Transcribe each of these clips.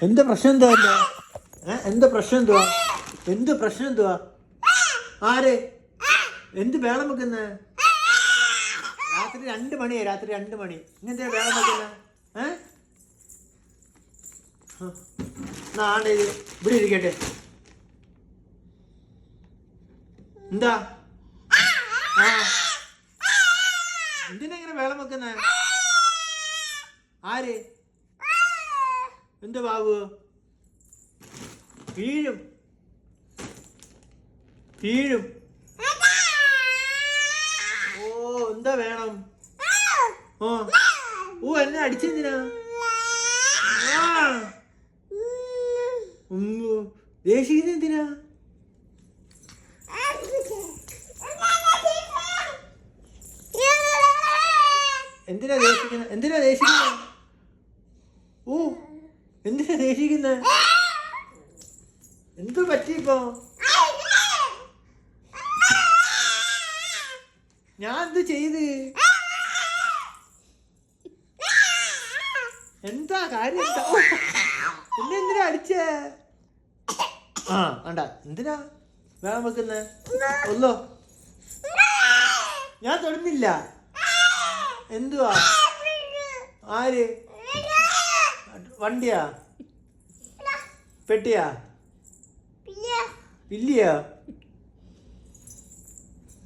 എന്താ പ്രശ്നം എന്താ എന്താ പ്രശ്നം എന്തുവാ? എന്ത് പ്രശ്നം എന്തുവാ? ആര് എന്ത് വേളം വെക്കുന്നേ? രാത്രി 2 മണിയാ, രാത്രി 2 മണി. ഇങ്ങനത്തെ വേളം വെക്കുന്നേ? ആണ്ടേ ഇത് ഇവിടെ ഇരിക്കട്ടെ. എന്താ എന്തിനാ ഇങ്ങനെ വേളം വെക്കുന്നേ? ആര് എന്താ ബാബു? വീഴും വീഴും. ഓ എന്താ വേണം? ഓ എന്നെ അടിച്ചെന്തിനാ? ദേഷിക്കുന്ന എന്തിനാ? എന്തിനാ ദേഷിക്കുന്ന? എന്തിനാ ദേഷിക്കുന്ന? ഓ എന്തിനാ ദേഷിക്കുന്ന? എന്ത് പറ്റിയിപ്പോ? ഞാൻ എന്ത് ചെയ്ത്? എന്താ കാര്യം? എന്നെ എന്തിനാ അടിച്ചേ? വേണ്ട. എന്തിനാ വേണം വെക്കുന്നേ? ഒല്ലോ ഞാൻ തൊടുന്നില്ല. എന്തുവാ? ആര്? വണ്ടിയാ? പെട്ടിയാ? ഇല്ലയാ?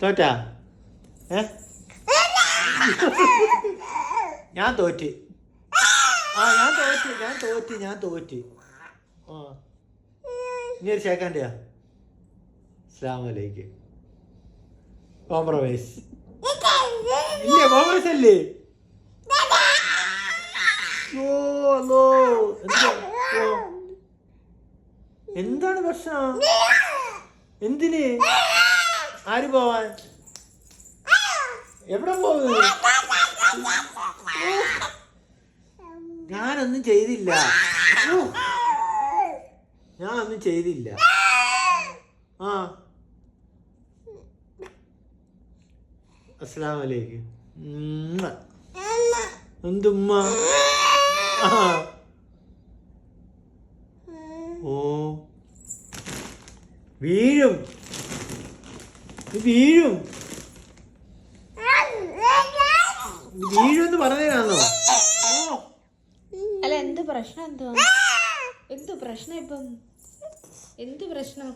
തോറ്റാ? ഞാൻ തോറ്റ്. ഞാൻ തോറ്റ്. ഇനി ഒരു ഷേക്കാൻ്റെയാ? അസ്സലാമലൈക്കും. കോംപ്രമൈസ് ഇല്ല? കോംപ്രമൈസ് അല്ലേ? എന്താണ് പ്രശ്നം? എന്തിന്? ആര് പോവാൻ? എവിടെ പോകുന്നു? ഞാനൊന്നും ചെയ്തില്ല. ഞാനൊന്നും ചെയ്തില്ല. അസ്സലാമലൈക്കും. എന്തുമ്മ? ഓ വീഴും വീഴും വീഴുമെന്ന് പറഞ്ഞതാണോ? അല്ല എന്ത് പ്രശ്നം? എന്ത് പ്രശ്നം ഇപ്പം? എന്ത് പ്രശ്നം?